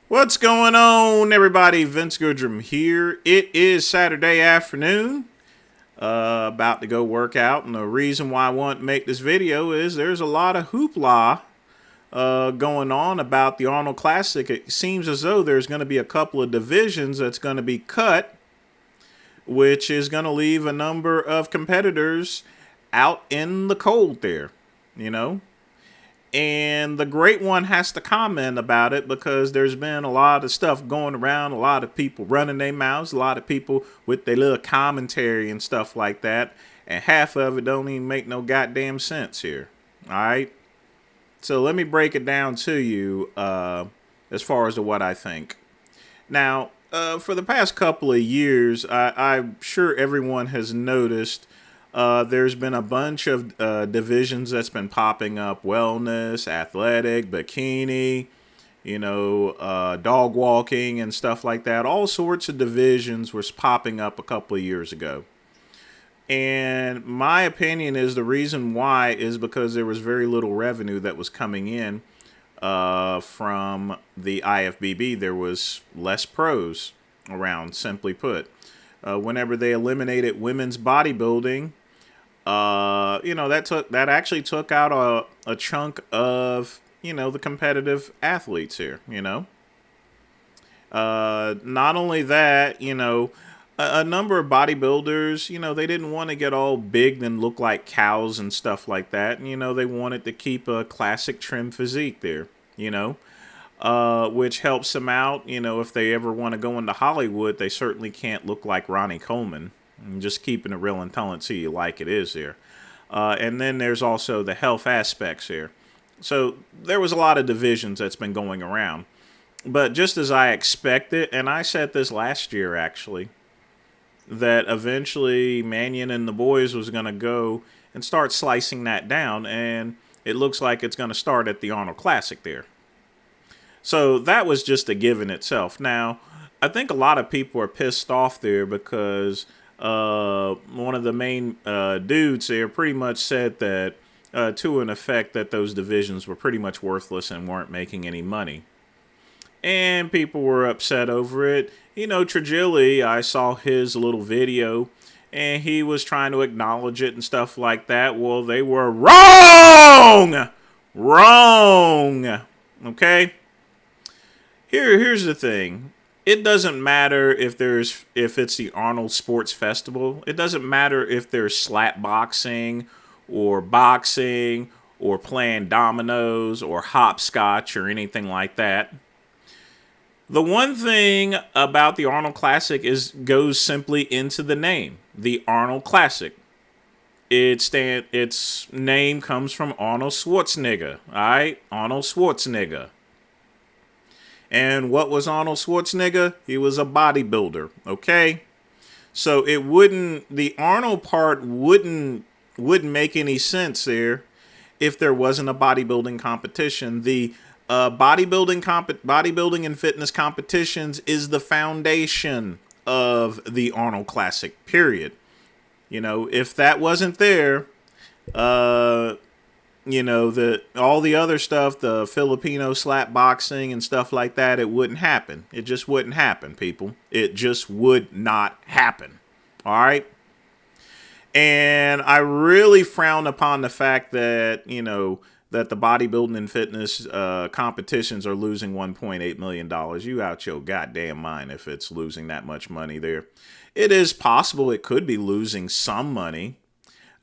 What's going on, everybody? Vince Goodrum here. It is Saturday afternoon. About to go work out, and the reason why I want to make this video is there's a lot of hoopla going on about the Arnold Classic. It seems as though there's going to be a couple of divisions that's going to be cut, which is going to leave a number of competitors out in the cold there, you know? And the great one has to comment about it because there's been a lot of stuff going around, a lot of people running their mouths, a lot of people with their little commentary and stuff like that. And half of it don't even make no goddamn sense here. All right. So let me break it down to you as far as to what I think. Now, for the past couple of years, I'm sure everyone has noticed there's been a bunch of divisions that's been popping up: wellness, athletic, bikini, dog walking and stuff like that. All sorts of divisions was popping up a couple of years ago. And my opinion is the reason why is because there was very little revenue that was coming in from the IFBB. There was less pros around, simply put. Whenever they eliminated women's bodybuilding, that actually took out a chunk of the competitive athletes here. Not only that, a number of bodybuilders, they didn't want to get all big and look like cows and stuff like that. And, they wanted to keep a classic trim physique there, which helps them out. If they ever want to go into Hollywood, they certainly can't look like Ronnie Coleman. And just keeping it real and telling it to you like it is there. And then there's also the health aspects here. So there was a lot of divisions that's been going around. But just as I expected, and I said this last year actually, that eventually Mannion and the boys was going to go and start slicing that down. And it looks like it's going to start at the Arnold Classic there. So that was just a given itself. Now, I think a lot of people are pissed off there because one of the main dudes there pretty much said that, to an effect, that those divisions were pretty much worthless and weren't making any money. And people were upset over it. Trigilli, I saw his little video, and he was trying to acknowledge it and stuff like that. Well, they were wrong! Wrong! Okay? Here's the thing. It doesn't matter if it's the Arnold Sports Festival. It doesn't matter if there's slap boxing or playing dominoes or hopscotch or anything like that. The one thing about the Arnold Classic goes simply into the name, the Arnold Classic. Its name comes from Arnold Schwarzenegger. All right, Arnold Schwarzenegger. And what was Arnold Schwarzenegger? He was a bodybuilder, okay? So the Arnold part wouldn't make any sense there if there wasn't a bodybuilding competition. The bodybuilding and fitness competitions is the foundation of the Arnold Classic, period. If that wasn't there, all the other stuff, the Filipino slap boxing and stuff like that, it wouldn't happen. It just wouldn't happen, people. It just would not happen. All right? And I really frown upon the fact that, that the bodybuilding and fitness competitions are losing $1.8 million. You out your goddamn mind if it's losing that much money there. It is possible it could be losing some money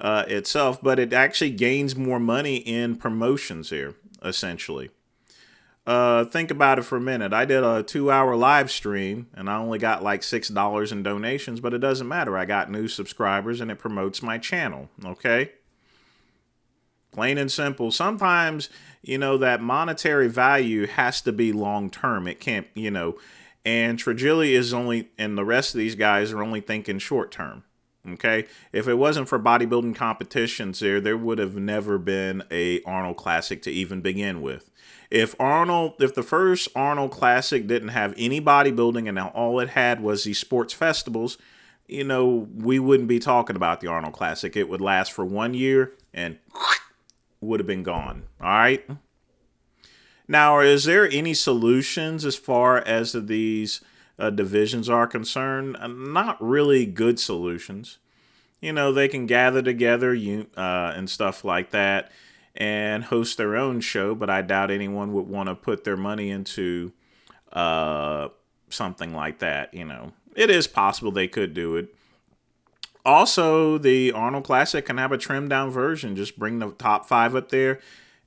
itself, but it actually gains more money in promotions here, essentially. Think about it for a minute. I did a 2-hour live stream, and I only got like $6 in donations, but it doesn't matter. I got new subscribers, and it promotes my channel, okay? Plain and simple. Sometimes, that monetary value has to be long-term. It can't, and Trigilli and the rest of these guys are only thinking short-term. Okay, if it wasn't for bodybuilding competitions there would have never been a Arnold Classic to even begin with. If the first Arnold Classic didn't have any bodybuilding and all it had was these sports festivals, we wouldn't be talking about the Arnold Classic. It would last for 1 year and would have been gone. All right. Now, is there any solutions as far as these divisions are concerned? Not really good solutions. You know, they can gather together and stuff like that and host their own show, but I doubt anyone would want to put their money into uh, something like that. You know, it is possible they could do it. Also, the Arnold Classic can have a trimmed down version. Just bring the top five up there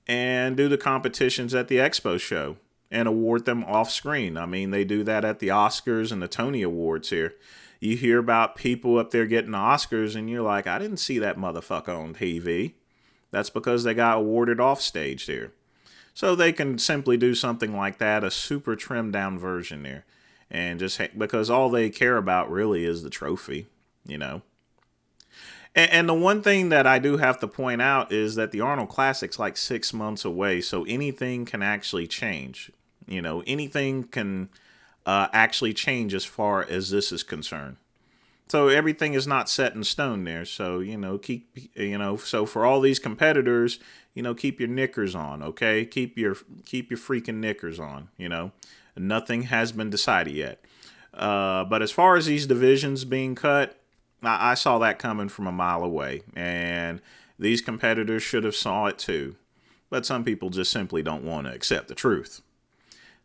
and do the competitions at the expo show and award them off screen. I mean, they do that at the Oscars and the Tony Awards here. You hear about people up there getting Oscars and you're like, I didn't see that motherfucker on TV. That's because they got awarded off stage there. So they can simply do something like that, a super trimmed down version there. And just because all they care about really is the trophy, you know. And the one thing that I do have to point out is that the Arnold Classic's like 6 months away, so anything can actually change. You know, anything can actually change as far as this is concerned. So everything is not set in stone there. So, you know, so for all these competitors, you know, keep your knickers on, okay? Keep your freaking knickers on, you know. Nothing has been decided yet. But as far as these divisions being cut, I saw that coming from a mile away, and these competitors should have saw it too. But some people just simply don't want to accept the truth.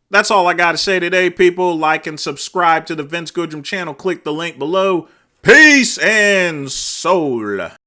That's all I got to say today, people. Like and subscribe to the Vince Goodrum channel. Click the link below. Peace and soul.